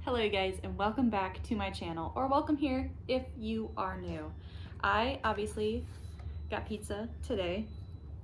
Hello you guys, and welcome back to my channel, or welcome here if you are new. I obviously got pizza today.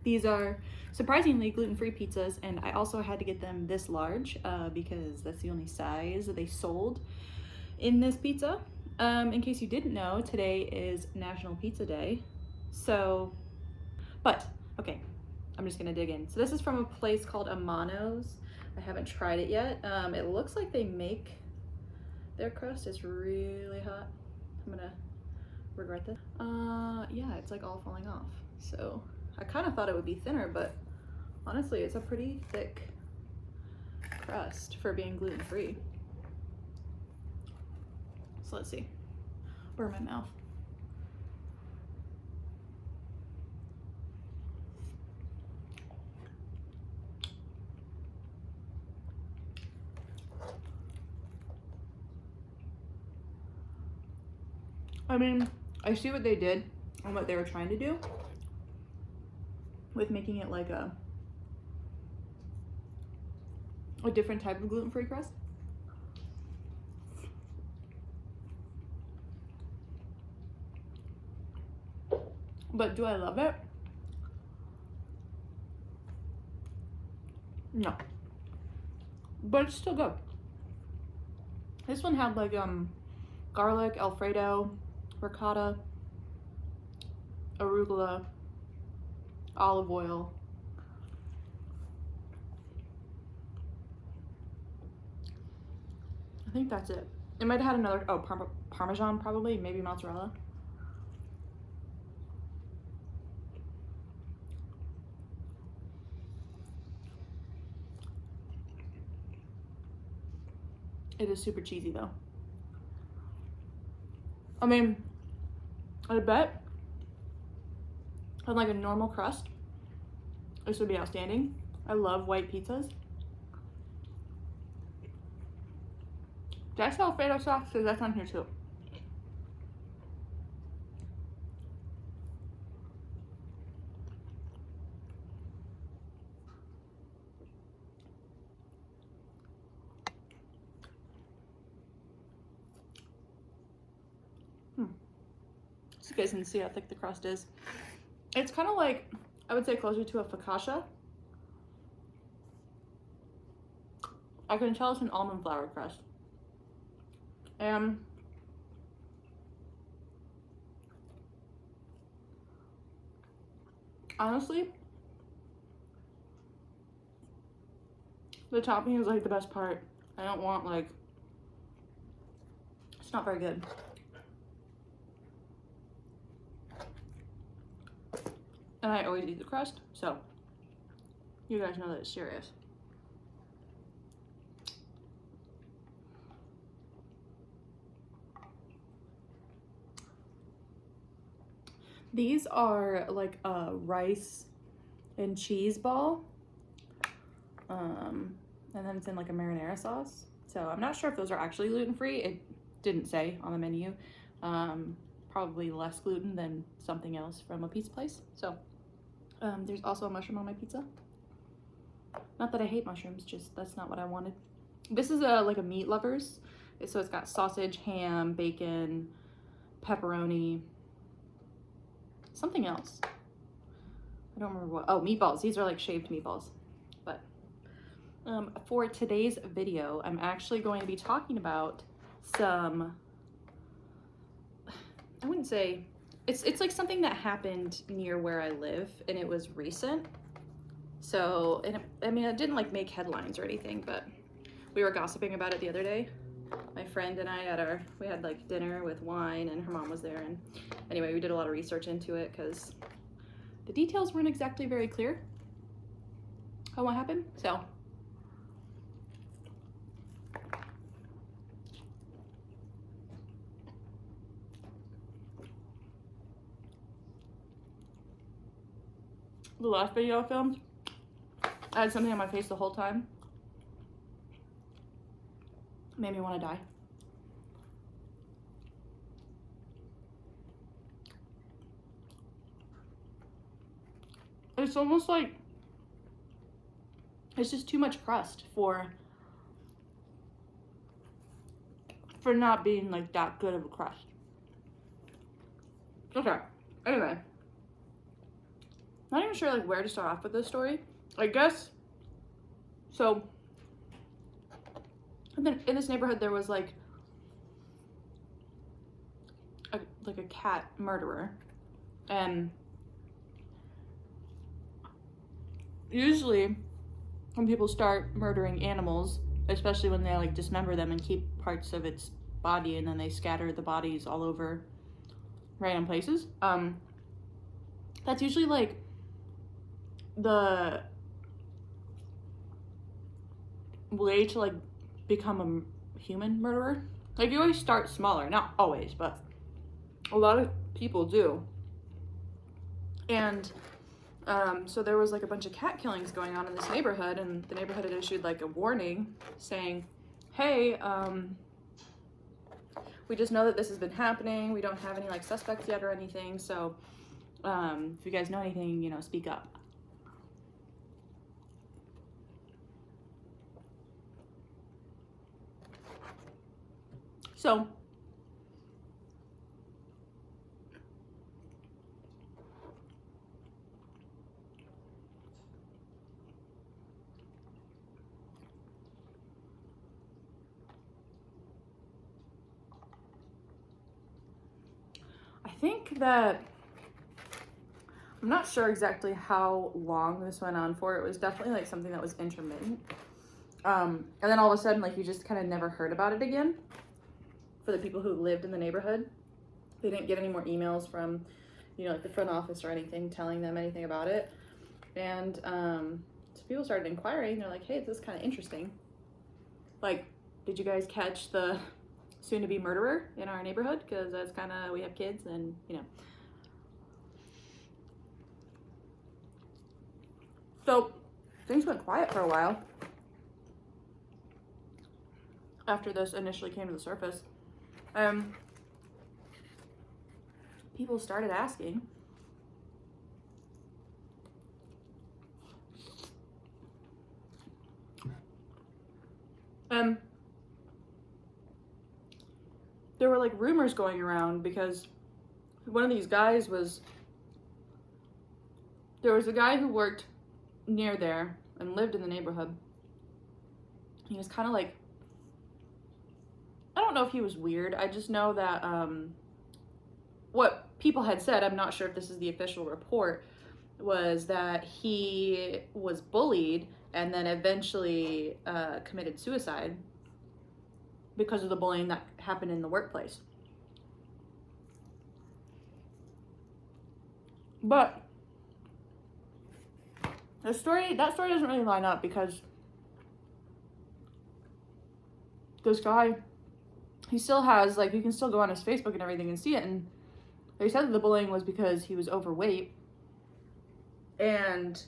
These are surprisingly gluten-free pizzas, and I also had to get them this large because that's the only size that they sold in this pizza. In case you didn't know, today is National Pizza Day. Okay, I'm just gonna dig in. So this is from a place called Amano's. I haven't tried it yet. It looks like they make their crust is really hot. I'm gonna regret this. Yeah, it's like all falling off. So I kind of thought it would be thinner, but honestly, it's a pretty thick crust for being gluten-free. So let's see. Burn my mouth. I mean, I see what they did and what they were trying to do with making it like a different type of gluten-free crust. But do I love it? No. But it's still good. This one had like garlic, Alfredo, ricotta, arugula, olive oil. I think that's it. It might have had another, Parmesan probably, maybe mozzarella. It is super cheesy though. I mean, I bet on like a normal crust, this would be outstanding. I love white pizzas. Did I sell Alfredo sauce? Because that's on here too. So you guys can see how thick the crust is. It's kind of like, I would say closer to a focaccia. I can tell it's an almond flour crust. And honestly, the topping is like the best part. I don't want like, it's not very good. And I always eat the crust, so you guys know that it's serious. These are like a rice and cheese ball. And then it's in like a marinara sauce. So I'm not sure if those are actually gluten-free. It didn't say on the menu. Probably less gluten than something else from a pizza place. So there's also a mushroom on my pizza. Not that I hate mushrooms, just that's not what I wanted. This is like a meat lovers. So it's got sausage, ham, bacon, pepperoni, something else. I don't remember what. Oh, meatballs. These are like shaved meatballs. But for today's video, I'm actually going to be talking about some, I wouldn't say, it's like something that happened near where I live, and it was recent. So, and I mean, it didn't like make headlines or anything, but we were gossiping about it the other day. My friend and I we had like dinner with wine, and her mom was there, and anyway, we did a lot of research into it because the details weren't exactly very clear on what happened. So the last video I filmed, I had something on my face the whole time. Made me want to die. It's almost like it's just too much crust for for not being like that good of a crust. Okay, anyway, not even sure like where to start off with this story. I guess so. And then in this neighborhood there was like a cat murderer, and usually when people start murdering animals, especially when they like dismember them and keep parts of its body and then they scatter the bodies all over random places, that's usually like the way to like become a human murderer. Like, you always start smaller, not always, but a lot of people do. And so there was like a bunch of cat killings going on in this neighborhood, and the neighborhood had issued like a warning saying, hey, we just know that this has been happening. We don't have any like suspects yet or anything. So if you guys know anything, you know, speak up. So I think that, I'm not sure exactly how long this went on for. It was definitely like something that was intermittent. And then all of a sudden, like, you just kind of never heard about it again. For the people who lived in the neighborhood, they didn't get any more emails from, you know, like the front office or anything telling them anything about it. And so people started inquiring. They're like, hey, this is kind of interesting. Like, did you guys catch the soon-to-be murderer in our neighborhood? Because that's kind of, we have kids and, you know. So things went quiet for a while after this initially came to the surface. People started asking, there were like rumors going around because one of these guys there was a guy who worked near there and lived in the neighborhood. He was kind of like, I don't know if he was weird. I just know that what people had said, I'm not sure if this is the official report, was that he was bullied and then eventually committed suicide because of the bullying that happened in the workplace. But that story doesn't really line up, because this guy, he still has, like, you can still go on his Facebook and everything and see it, and they said that the bullying was because he was overweight, and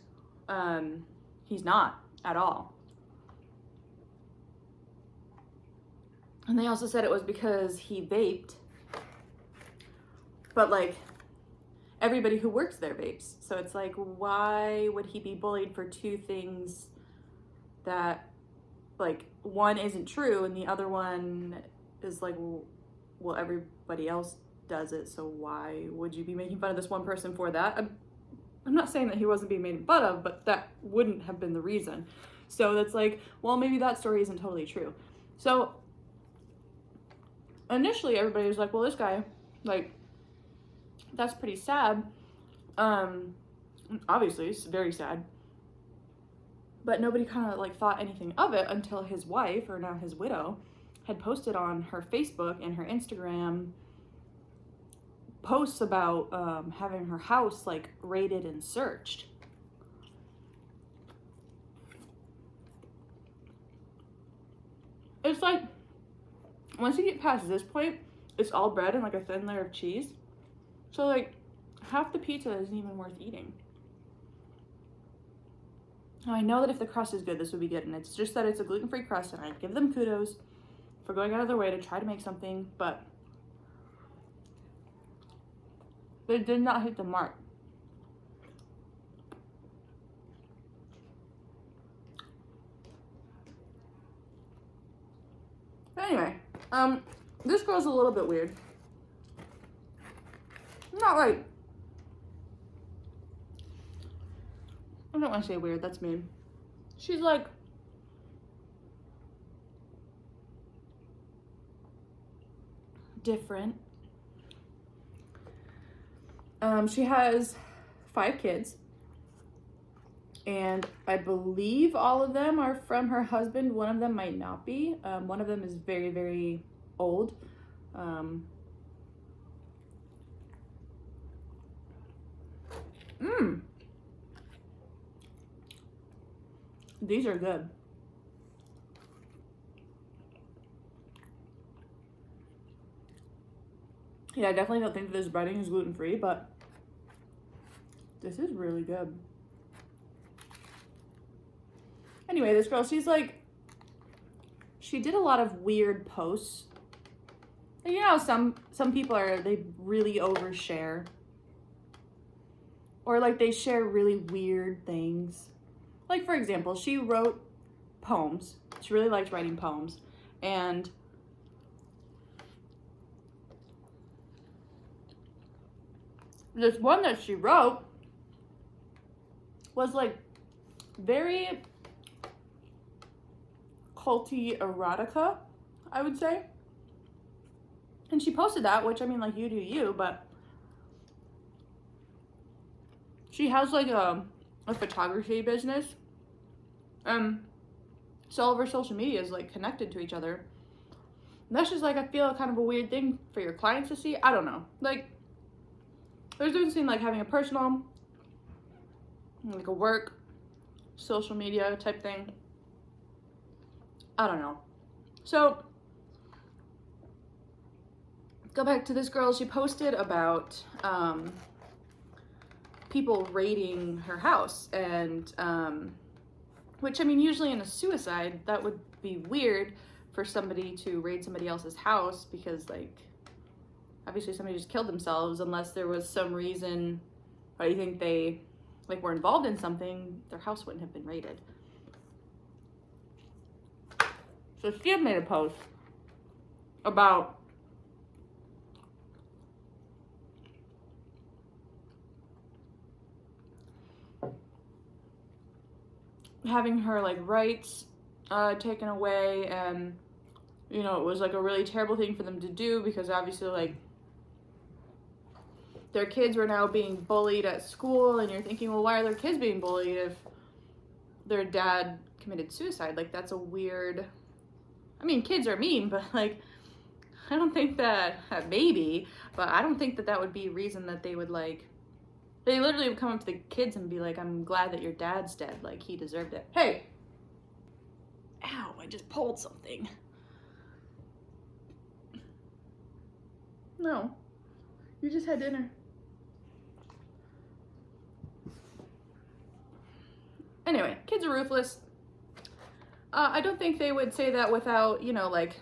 he's not at all. And they also said it was because he vaped, but like, everybody who works there vapes. So it's like, why would he be bullied for two things that, like, one isn't true and the other one is like, well, everybody else does it, so why would you be making fun of this one person for that? I'm not saying that he wasn't being made fun of, but that wouldn't have been the reason. So that's like, well, maybe that story isn't totally true. So initially everybody was like, well, this guy, like, that's pretty sad. Obviously it's very sad, but nobody kind of like thought anything of it until his wife, or now his widow, had posted on her Facebook and her Instagram posts about having her house like raided and searched. It's like, once you get past this point, it's all bread and like a thin layer of cheese. So like, half the pizza isn't even worth eating. Now, I know that if the crust is good, this would be good, and it's just that it's a gluten-free crust, and I give them kudos for going out of their way to try to make something, but they did not hit the mark. But anyway, This girl's a little bit weird. Not like, I don't want to say weird, that's mean. She's like, different. She has 5 kids, and I believe all of them are from her husband. One of them might not be. One of them is very, very old. These are good. Yeah, I definitely don't think this breading is gluten-free, but this is really good. Anyway, this girl, she's like, she did a lot of weird posts. You know, some people they really overshare. Or like they share really weird things. Like, for example, she wrote poems. She really liked writing poems. And this one that she wrote was like very culty erotica, I would say. And she posted that, which, I mean, like, you do you, but she has like a photography business. So all of her social media is like connected to each other. And that's just like, I feel kind of a weird thing for your clients to see. I don't know. Like, there's difference between like having a personal, like a work, social media type thing. I don't know. So, go back to this girl. She posted about people raiding her house, and which, I mean, usually in a suicide, that would be weird for somebody to raid somebody else's house, because like, obviously somebody just killed themselves, unless there was some reason why you think they like were involved in something, their house wouldn't have been raided. So she had made a post about having her like rights taken away, and you know, it was like a really terrible thing for them to do, because obviously like their kids were now being bullied at school, and you're thinking, well, why are their kids being bullied if their dad committed suicide? Like, that's a weird, I mean, kids are mean, but like, I don't think that, maybe, but I don't think that that would be a reason that they would like, they literally would come up to the kids and be like, I'm glad that your dad's dead, like, he deserved it. Hey! Ow, I just pulled something. No. You just had dinner. Anyway, kids are ruthless. I don't think they would say that without, you know, like,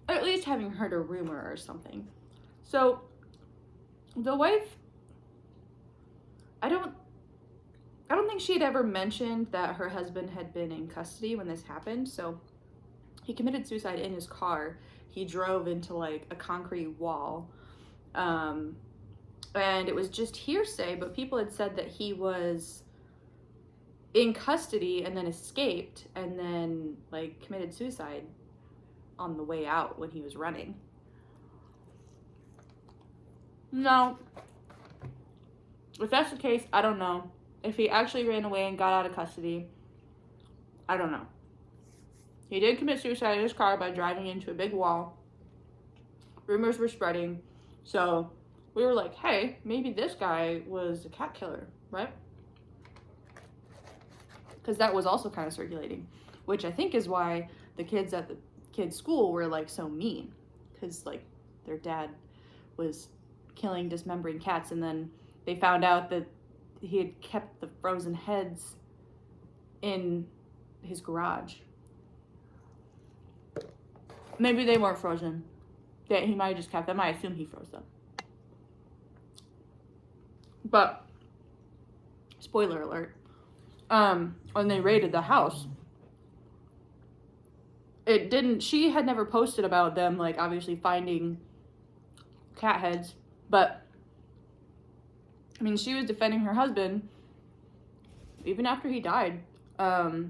at least having heard a rumor or something. So, the wife, I don't think she had ever mentioned that her husband had been in custody when this happened. So, he committed suicide in his car. He drove into like a concrete wall. And it was just hearsay, but people had said that he was in custody and then escaped, and then like committed suicide on the way out when he was running. No. If that's the case, I don't know. If he actually ran away and got out of custody, I don't know. He did commit suicide in his car by driving into a big wall. Rumors were spreading. So we were like, hey, maybe this guy was a cat killer, right? Because that was also kind of circulating, which I think is why the kids at the kids' school were like so mean, because like their dad was killing, dismembering cats, and then they found out that he had kept the frozen heads in his garage. Maybe they weren't frozen. That he might have just kept them. I assume he froze them. But spoiler alert. When they raided the house, it didn't, she had never posted about them, like, obviously finding cat heads, but I mean, she was defending her husband even after he died. But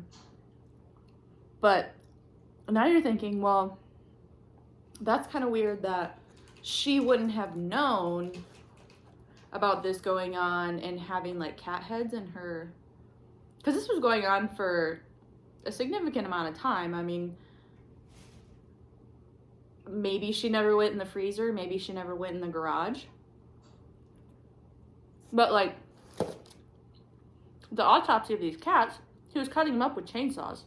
now you're thinking, well, that's kind of weird that she wouldn't have known about this going on and having like cat heads in her, because this was going on for a significant amount of time. I mean, maybe she never went in the freezer, maybe she never went in the garage, but like the autopsy of these cats, he was cutting them up with chainsaws.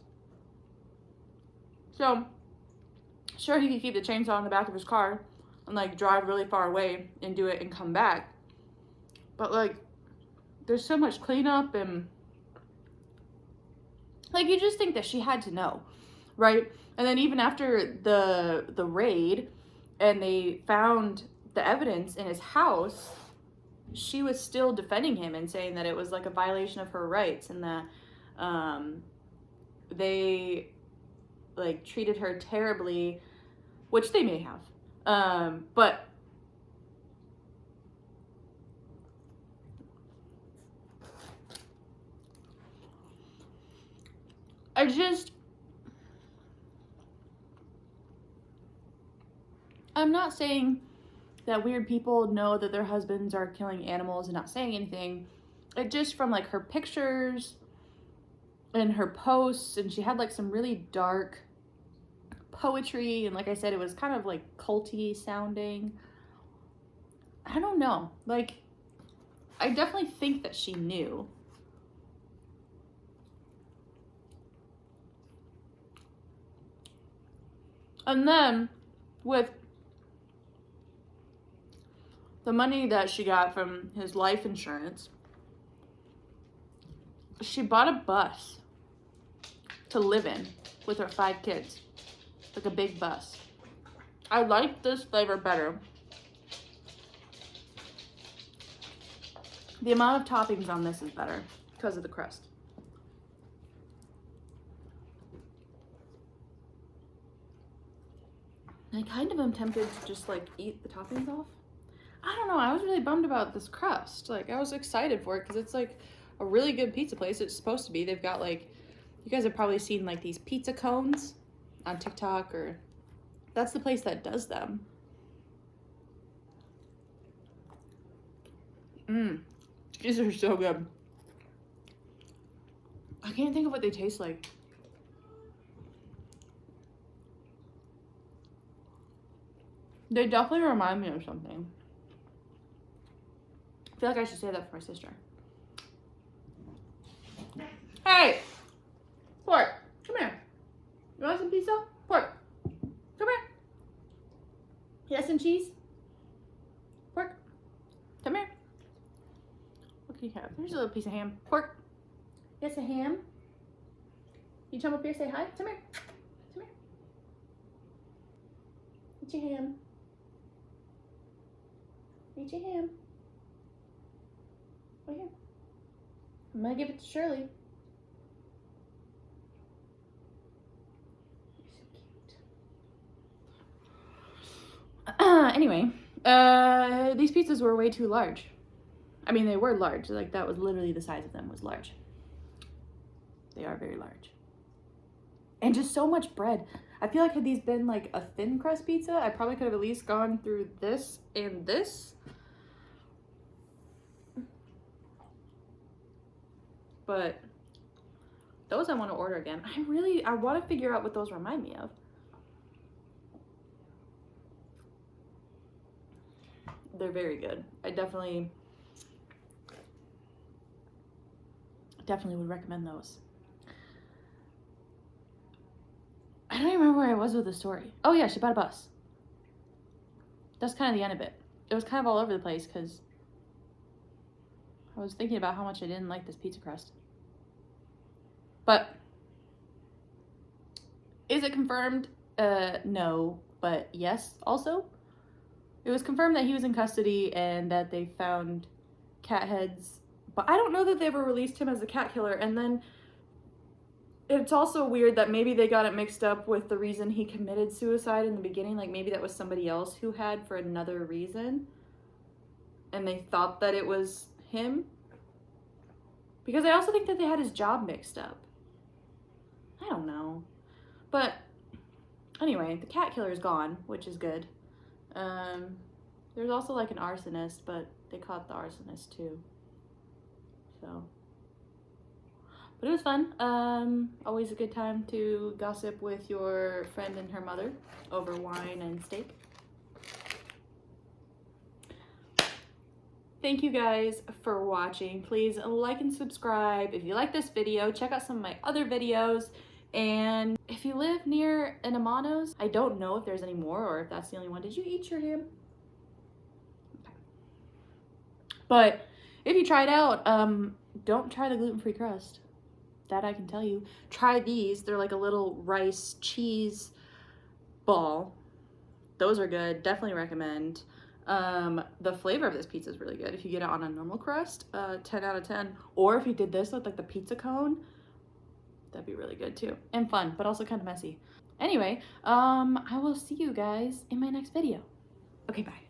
So sure, he could keep the chainsaw in the back of his car and like drive really far away and do it and come back, but like there's so much cleanup, and like you just think that she had to know, right? And then even after the raid and they found the evidence in his house, she was still defending him and saying that it was like a violation of her rights, and that they like treated her terribly, which they may have, but I'm not saying that weird people know that their husbands are killing animals and not saying anything. It just, from like her pictures and her posts, and she had like some really dark poetry, and like I said, it was kind of like culty sounding. I don't know, like I definitely think that she knew. And then with the money that she got from his life insurance, she bought a bus to live in with her 5 kids. Like a big bus. I like this flavor better. The amount of toppings on this is better because of the crust. I kind of am tempted to just like eat the toppings off. I don't know, I was really bummed about this crust. Like, I was excited for it because it's like a really good pizza place. It's supposed to be. They've got like, you guys have probably seen like these pizza cones on TikTok, or that's the place that does them. These are so good. I can't think of what they taste like. They definitely remind me of something. I feel like I should say that for my sister. Hey! Pork, come here. You want some pizza? Pork, come here. Yes, and cheese? Pork, come here. What can you have? Here's a little piece of ham. Pork. Yes, a ham. You come up here, say hi. Come here. Come here. Eat your ham. Eat your ham. Right here. I'm gonna give it to Shirley. Anyway, these pizzas were way too large. I mean, they were large. Like, that was literally the size of them, was large. They are very large. And just so much bread. I feel like had these been like a thin crust pizza, I probably could have at least gone through this and this. But those I want to order again. I want to figure out what those remind me of. They're very good. I definitely would recommend those. I don't even remember where I was with the story. Oh yeah, she bought a bus. That's kind of the end of it. It was kind of all over the place because I was thinking about how much I didn't like this pizza crust. But is it confirmed? No, but yes also. It was confirmed that he was in custody and that they found cat heads, but I don't know that they ever released him as a cat killer. And then it's also weird that maybe they got it mixed up with the reason he committed suicide in the beginning. Like maybe that was somebody else who had for another reason. And they thought that it was him. Because I also think that they had his job mixed up. I don't know. But anyway, the cat killer is gone, which is good. There's also like an arsonist, but they caught the arsonist too. So, but it was fun. Always a good time to gossip with your friend and her mother over wine and steak. Thank you guys for watching. Please like and subscribe. If you like this video, check out some of my other videos. And if you live near an Amano's, I don't know if there's any more or if that's the only one. Did you eat your ham? Okay. But if you try it out, don't try the gluten-free crust. That I can tell you. Try these. They're like a little rice cheese ball. Those are good. Definitely recommend. The flavor of this pizza is really good. If you get it on a normal crust, 10 out of 10. Or if you did this with like the pizza cone, that'd be really good too. And fun, but also kind of messy. Anyway, I will see you guys in my next video. Okay, bye.